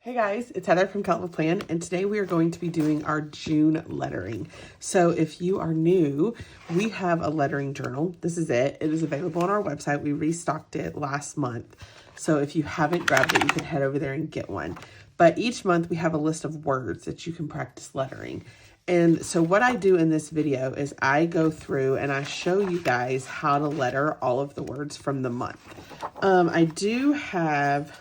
Hey guys, it's Heather from Kell Plan, and today we are going to be doing our June lettering. So if you are new, we have a lettering journal. This is it. It is available on our website. We restocked it last month. So if you haven't grabbed it, you can head over there and get one. But each month we have a list of words that you can practice lettering. And so what I do in this video is I go through and I show you guys how to letter all of the words from the month. I do have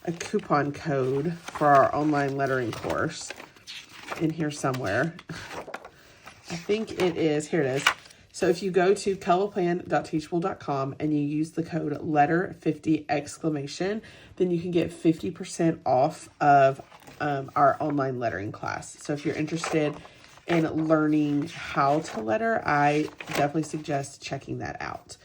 a coupon code for our online lettering course in here somewhere. I think it is, here it is. So if you go to kellplan.teachable.com and you use the code letter50 ! Then you can get 50% off of our online lettering class. So if you're interested in learning how to letter, I definitely suggest checking that out.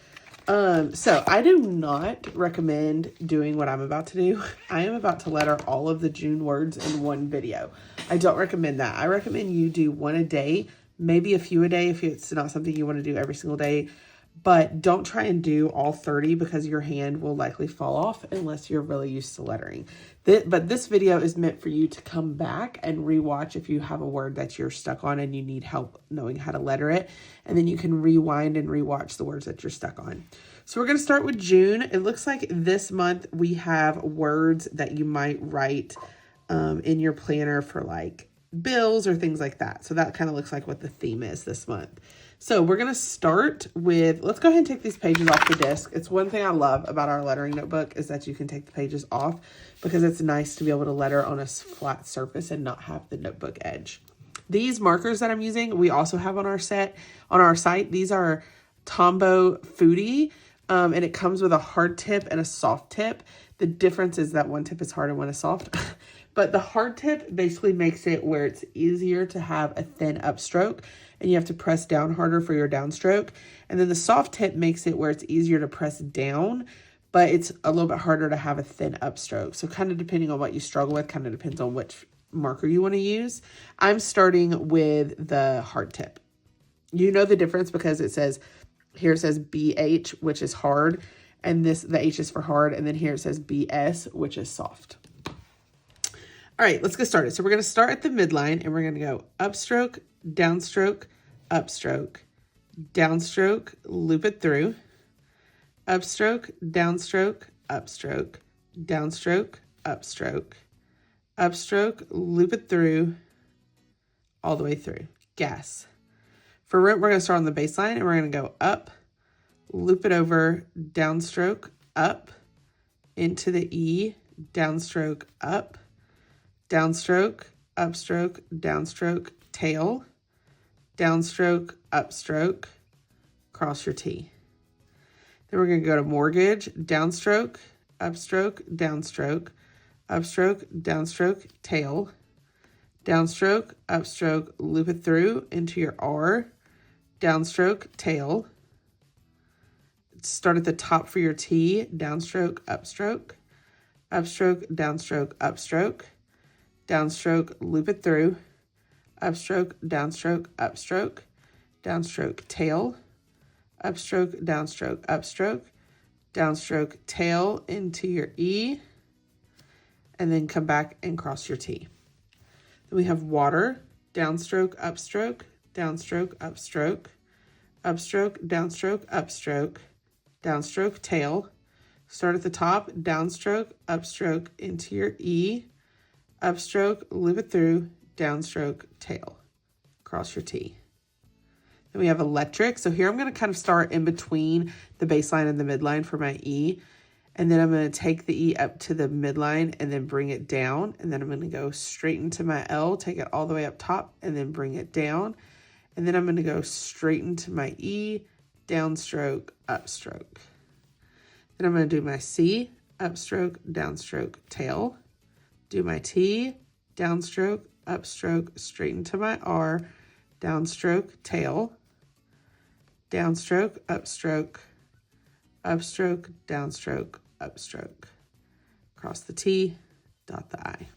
So I do not recommend doing what I'm about to do. I am about to letter all of the June words in one video. I don't recommend that. I recommend you do one a day, maybe a few a day if it's not something you want to do every single day. But don't try and do all 30 because your hand will likely fall off unless you're really used to lettering. But this video is meant for you to come back and rewatch if you have a word that you're stuck on and you need help knowing how to letter it. And then you can rewind and rewatch the words that you're stuck on. So we're going to start with June. It looks like this month we have words that you might write in your planner for like bills or things like that. So that kind of looks like what the theme is this month. So we're going to start with, let's go ahead and take these pages off the disc. It's one thing I love about our lettering notebook is that you can take the pages off because it's nice to be able to letter on a flat surface and not have the notebook edge. These markers that I'm using, we also have on our site. These are Tombow Foodie, and it comes with a hard tip and a soft tip. The difference is that one tip is hard and one is soft. But the hard tip basically makes it where it's easier to have a thin upstroke and you have to press down harder for your downstroke. And then the soft tip makes it where it's easier to press down, but it's a little bit harder to have a thin upstroke. So kind of depending on what you struggle with, kind of depends on which marker you want to use. I'm starting with the hard tip. You know the difference because it says, here it says BH, which is hard, and the H is for hard, and then here it says BS, which is soft. All right, let's get started. So we're going to start at the midline, and we're going to go upstroke, downstroke, upstroke, downstroke, loop it through, upstroke, downstroke, upstroke, downstroke, upstroke, upstroke, loop it through, all the way through. Gas. For root, we're going to start on the baseline, and we're going to go up, loop it over, downstroke, up, into the E, downstroke, up, downstroke, upstroke, downstroke, tail, downstroke, upstroke, cross your T. Then we're going to go to mortgage, downstroke, upstroke, downstroke, upstroke, downstroke, tail, downstroke, upstroke, loop it through into your R, downstroke, tail. Start at the top for your T, downstroke, upstroke, upstroke, downstroke, upstroke, downstroke, loop it through, upstroke, downstroke, upstroke, downstroke, tail, upstroke, downstroke, upstroke, downstroke, tail into your E, and then come back and cross your T. Then we have water, downstroke, upstroke, downstroke, upstroke, upstroke, downstroke, upstroke, downstroke, tail. Start at the top, downstroke, upstroke into your E, upstroke, loop it through, downstroke, tail, cross your T. Then we have electric. So here I'm going to kind of start in between the baseline and the midline for my E. And then I'm going to take the E up to the midline and then bring it down. And then I'm going to go straight into my L, take it all the way up top and then bring it down. And then I'm going to go straight into my E, downstroke, upstroke. Then I'm going to do my C, upstroke, downstroke, tail. Do my T, downstroke, upstroke, straight into my R, downstroke, tail, downstroke, upstroke, upstroke, downstroke, upstroke. Cross the T, dot the I.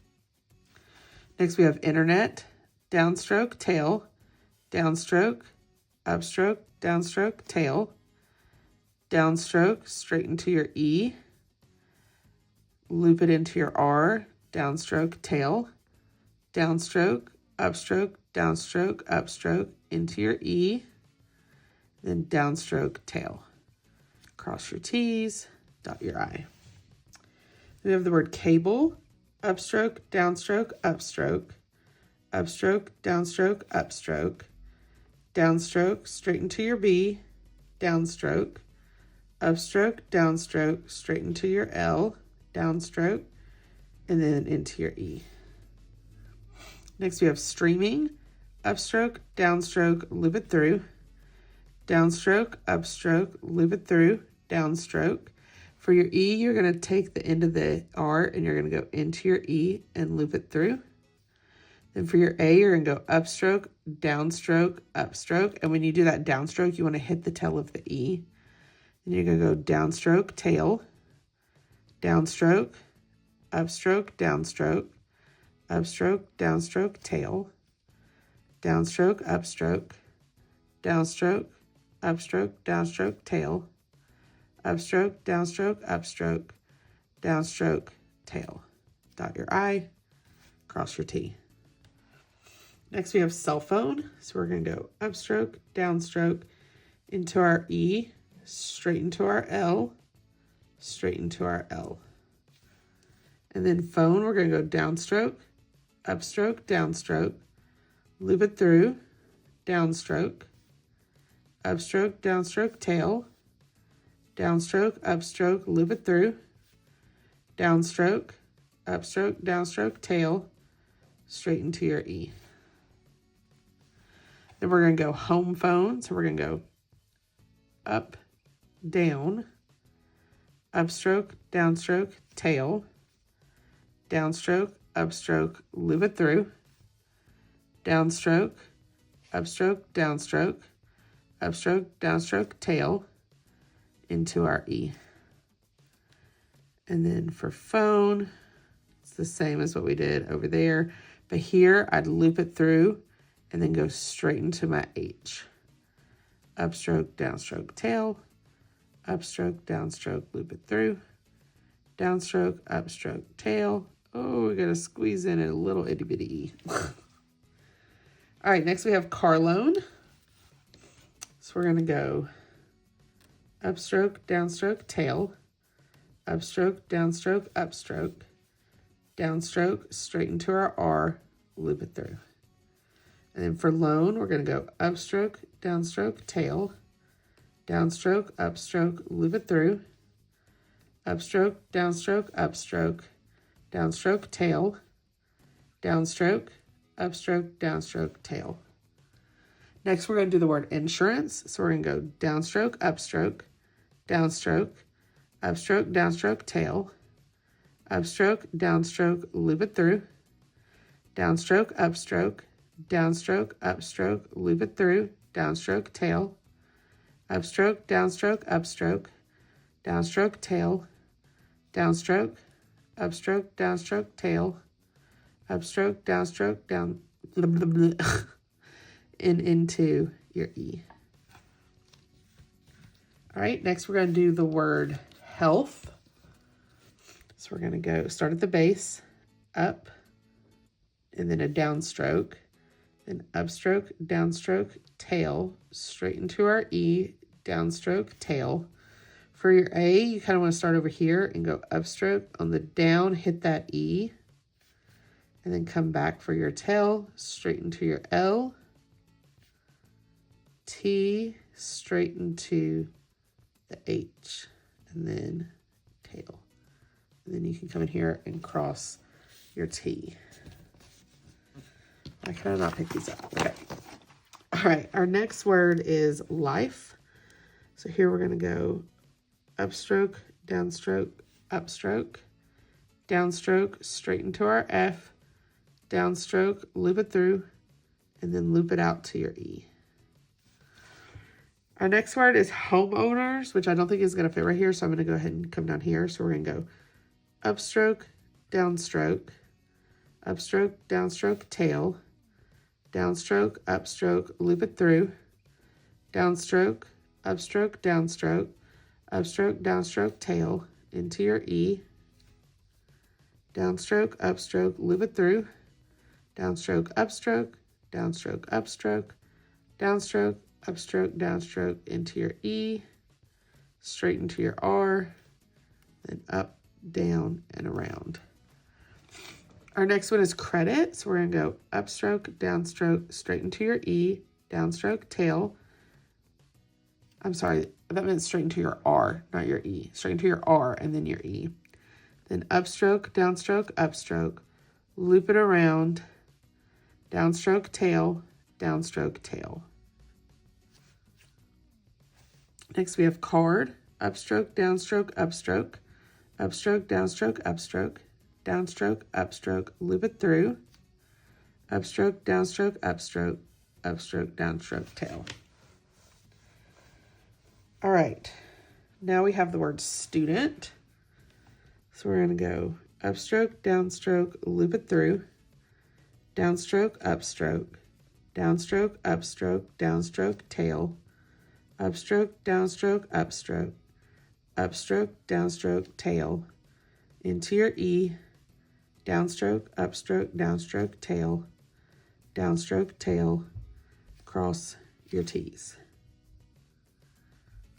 Next we have internet, downstroke, tail, downstroke, upstroke, downstroke, tail, downstroke, straight into your E, loop it into your R, downstroke, tail, downstroke, upstroke, downstroke, upstroke, into your E, then downstroke, tail. Cross your T's, dot your I. We have the word cable, upstroke, downstroke, upstroke, upstroke, downstroke, upstroke, downstroke, straighten to your B, downstroke, upstroke, downstroke, straighten to your L, downstroke, and then into your E. Next we have streaming, upstroke, downstroke, loop it through, downstroke, upstroke, loop it through, downstroke. For your E, you're going to take the end of the R and you're going to go into your E and loop it through. Then for your A, you're going to go upstroke, downstroke, upstroke. And when you do that downstroke, you want to hit the tail of the E. Then you're going to go downstroke, tail, downstroke, upstroke, downstroke, upstroke, downstroke, tail, downstroke, upstroke, downstroke, upstroke, downstroke, tail, upstroke, downstroke, upstroke, downstroke, tail. Dot your I, cross your T. Next we have cell phone. So we're going to go upstroke, downstroke, into our E, straight into our L, straight into our L. And then phone, we're going to go downstroke, upstroke, downstroke, loop it through, downstroke, upstroke, downstroke, tail, downstroke, upstroke, loop it through, downstroke, upstroke, downstroke, tail, straight into your E. Then we're going to go home phone. So we're going to go up, down, upstroke, downstroke, tail, downstroke, upstroke, loop it through, downstroke, upstroke, downstroke, upstroke, downstroke, tail, into our E. And then for phone, it's the same as what we did over there. But here, I'd loop it through and then go straight into my H. Upstroke, downstroke, tail, upstroke, downstroke, loop it through, downstroke, upstroke, tail. Oh, we got to squeeze in a little itty bitty E. All right, next we have car loan. So we're going to go upstroke, downstroke, tail, upstroke, downstroke, upstroke, downstroke, straight into our R, loop it through. And then for loan, we're going to go upstroke, downstroke, tail, downstroke, upstroke, loop it through, upstroke, downstroke, upstroke, downstroke, tail, downstroke, upstroke, downstroke, tail. Next, we're going to do the word insurance. So we're going to go downstroke, upstroke, downstroke, upstroke, downstroke, tail, upstroke, downstroke, loop it through, downstroke, upstroke, downstroke, upstroke, loop it through, downstroke, tail, upstroke, downstroke, upstroke, downstroke, tail, downstroke, upstroke, downstroke, tail, upstroke, downstroke, down, blah, blah, blah, and into your E. All right, next we're going to do the word health. So we're going to go start at the base, up, and then a downstroke, then upstroke, downstroke, tail, straight into our E, downstroke, tail. For your A, you kind of want to start over here and go upstroke. On the down, hit that E, and then come back for your tail, straight into your L, T, straight into the H, and then tail. And then you can come in here and cross your T. I can not pick these up. Okay. All right, our next word is life. So here we're going to go upstroke, downstroke, upstroke, downstroke, straight into our F, downstroke, loop it through, and then loop it out to your E. Our next word is homeowners, which I don't think is going to fit right here, so I'm going to go ahead and come down here. So we're going to go upstroke, downstroke, upstroke, downstroke, tail, downstroke, upstroke, loop it through, downstroke, upstroke, downstroke, upstroke, downstroke, tail, into your E, downstroke, upstroke, loop it through, downstroke, upstroke, downstroke, upstroke, downstroke, upstroke, downstroke into your E, straight into your R, then up, down, and around. Our next one is credit. So we're going to go upstroke, downstroke, straight into your E, downstroke, tail. I'm sorry, that meant straight into your R, not your E. Straight into your R and then your E. Then upstroke, downstroke, loop it around, downstroke, tail, downstroke, tail. Next we have card, upstroke, downstroke, upstroke, downstroke, upstroke, loop it through, upstroke, downstroke, downstroke, tail. All right, now we have the word student. So we're going to go upstroke, downstroke, loop it through, downstroke, upstroke, downstroke, tail, upstroke, downstroke, tail, into your E, downstroke, tail, cross your T's.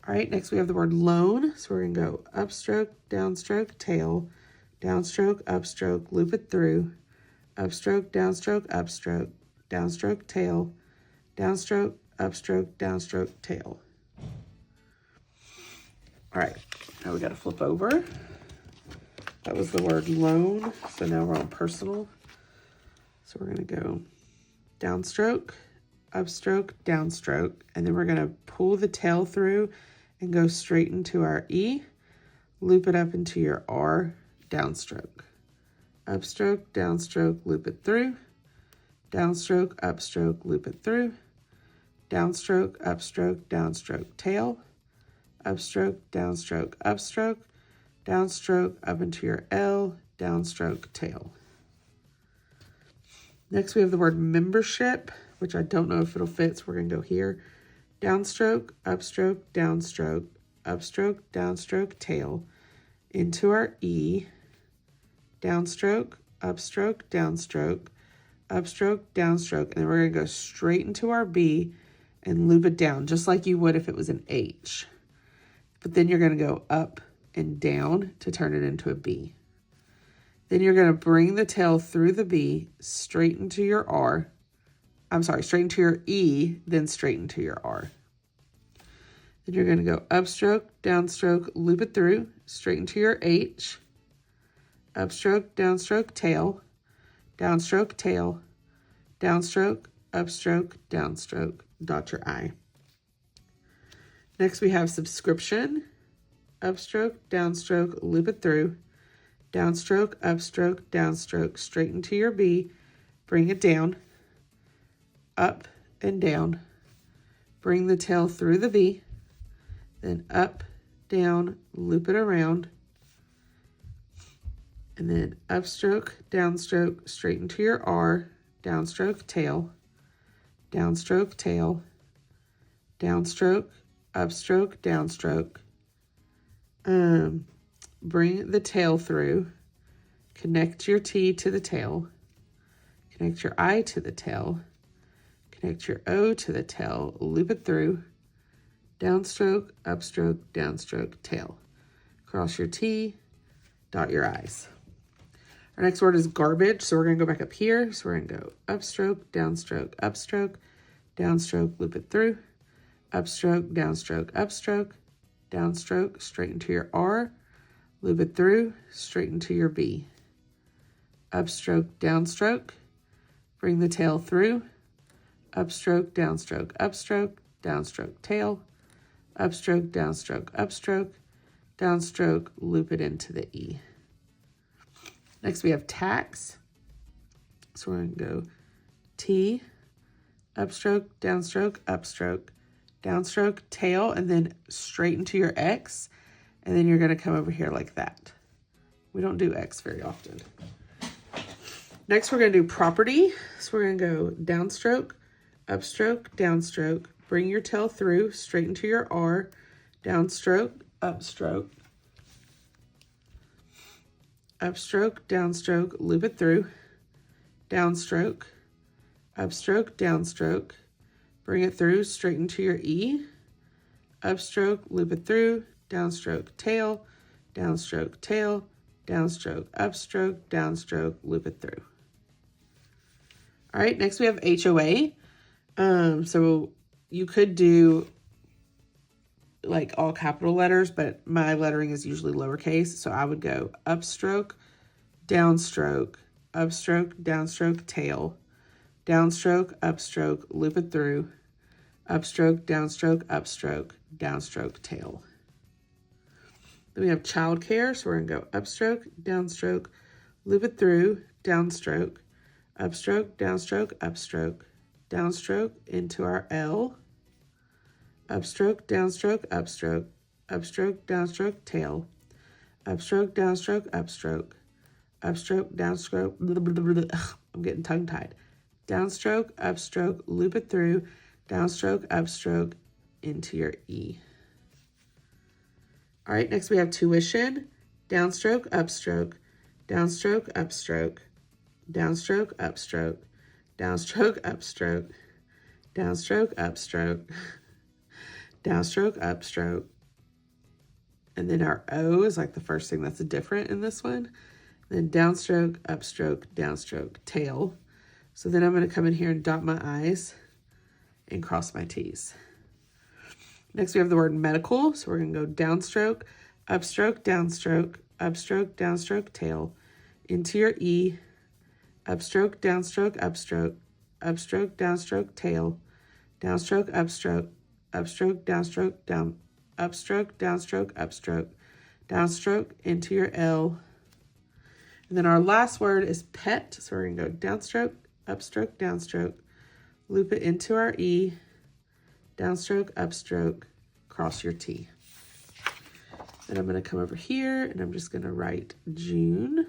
All right, next we have the word loan. So we're going to go upstroke, downstroke, tail, upstroke, loop it through, upstroke, downstroke, tail, upstroke, tail. All right, now we got to flip over. That was the word loan. So now we're on personal. So we're going to go downstroke, upstroke, downstroke, and then we're going to pull the tail through and go straight into our E, loop it up into your R, downstroke. Upstroke, downstroke, loop it through, downstroke, upstroke, loop it through, downstroke, downstroke, tail, upstroke, downstroke, up into your L, downstroke, tail. Next we have the word membership, which I don't know if it'll fit, so we're going to go here. Downstroke, downstroke, tail, into our E, downstroke, downstroke, and then we're going to go straight into our B and loop it down, just like you would if it was an H. But then you're going to go up and down to turn it into a B. Then you're going to bring the tail through the B, straight into your R. Straight into your E, then straight into your R. Then you're going to go upstroke, downstroke, loop it through, straight into your H, upstroke, tail, downstroke, upstroke, downstroke, dot your I. Next we have subscription, upstroke, downstroke, loop it through, downstroke, straight into your B, bring it down, up and down, bring the tail through the B, then up, down, loop it around, and then upstroke, downstroke, straight into your R, downstroke, tail, downstroke, upstroke, downstroke, bring the tail through, connect your T to the tail, connect your I to the tail, connect your O to the tail, loop it through, downstroke, upstroke, tail. Cross your T, dot your I's. Our next word is garbage, so we're going to go back up here. So we're going to go upstroke, downstroke, loop it through, upstroke, straight into your R, loop it through, straight into your B. Upstroke, bring the tail through, upstroke, downstroke, tail, upstroke, downstroke, loop it into the E. Next we have tax. So we're going to go T, upstroke, downstroke, tail, and then straight into your X. And then you're going to come over here like that. We don't do X very often. Next, we're going to do property. So we're going to go downstroke, downstroke, bring your tail through, straight into your R, downstroke, upstroke, upstroke, downstroke, loop it through, downstroke, upstroke, downstroke, bring it through, straighten to your E, upstroke, loop it through, downstroke, tail, downstroke, tail, downstroke, upstroke, downstroke, loop it through. All right, next we have HOA. So you could do like all capital letters, but my lettering is usually lowercase. So I would go upstroke, downstroke, upstroke, downstroke, tail, downstroke, upstroke, loop it through, upstroke, downstroke, tail. Then we have childcare. So we're gonna go upstroke, downstroke, loop it through, downstroke, upstroke, downstroke, downstroke into our L, upstroke, downstroke, downstroke, tail, upstroke, downstroke, downstroke, blah, blah, blah, blah. I'm getting tongue-tied. Downstroke, upstroke, loop it through, downstroke, into your E. All right, next we have tuition, downstroke, upstroke, downstroke, upstroke, downstroke, upstroke, downstroke, upstroke, downstroke, upstroke, downstroke, upstroke. And then our O is like the first thing that's different in this one. Then downstroke, upstroke, tail. So then I'm going to come in here and dot my I's and cross my T's. Next we have the word medical. So we're going to go downstroke, upstroke, downstroke, tail, into your E, upstroke, downstroke, tail, downstroke, downstroke, down, upstroke, downstroke, into your L. And then our last word is pet. So we're going to go downstroke, downstroke, loop it into our E, downstroke, cross your T. Then I'm going to come over here and I'm just going to write June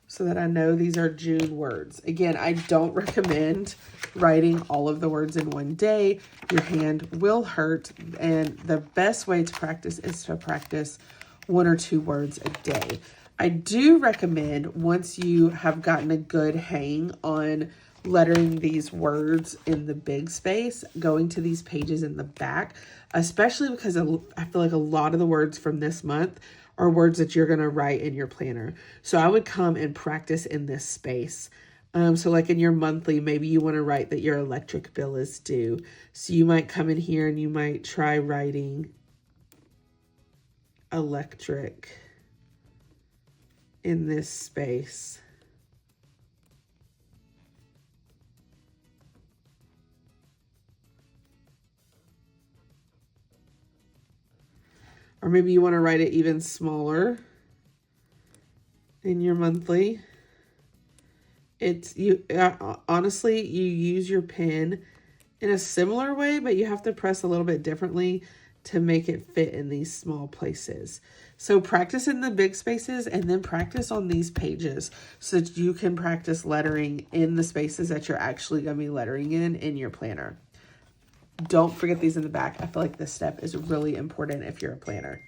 so that I know these are June words. Again, I don't recommend writing all of the words in one day. Your hand will hurt, and the best way to practice is to practice 1 or 2 words a day. I do recommend, once you have gotten a good hang on lettering these words in the big space, going to these pages in the back, especially because I feel like a lot of the words from this month are words that you're going to write in your planner. So I would come and practice in this space. So like in your monthly, maybe you want to write that your electric bill is due. So you might come in here and you might try writing electric in this space. Or maybe you want to write it even smaller in your monthly. Honestly, you use your pen in a similar way, but you have to press a little bit differently to make it fit in these small places. So practice in the big spaces and then practice on these pages so that you can practice lettering in the spaces that you're actually going to be lettering in your planner. Don't forget these in the back. I feel like this step is really important if you're a planner.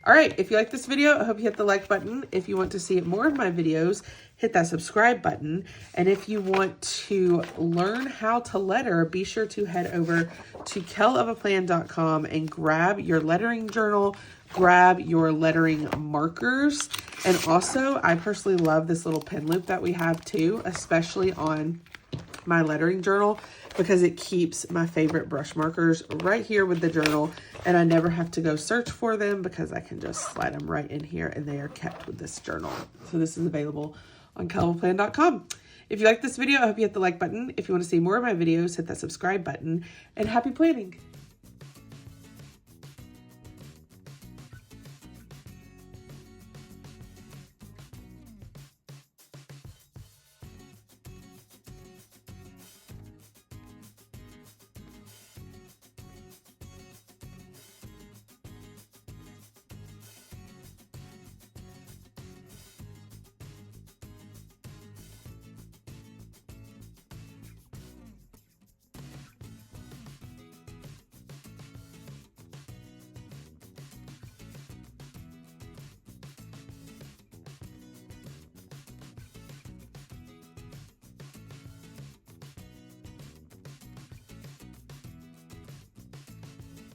All right, if you like this video, I hope you hit the like button. If you want to see more of my videos, hit that subscribe button. And if you want to learn how to letter, be sure to head over to kellofaplan.com and grab your lettering journal, grab your lettering markers. And also, I personally love this little pen loop that we have too, especially on my lettering journal, because it keeps my favorite brush markers right here with the journal, and I never have to go search for them because I can just slide them right in here and they are kept with this journal. So this is available on kellofaplan.com. If you like this video, I hope you hit the like button. If you want to see more of my videos, hit that subscribe button, and happy planning.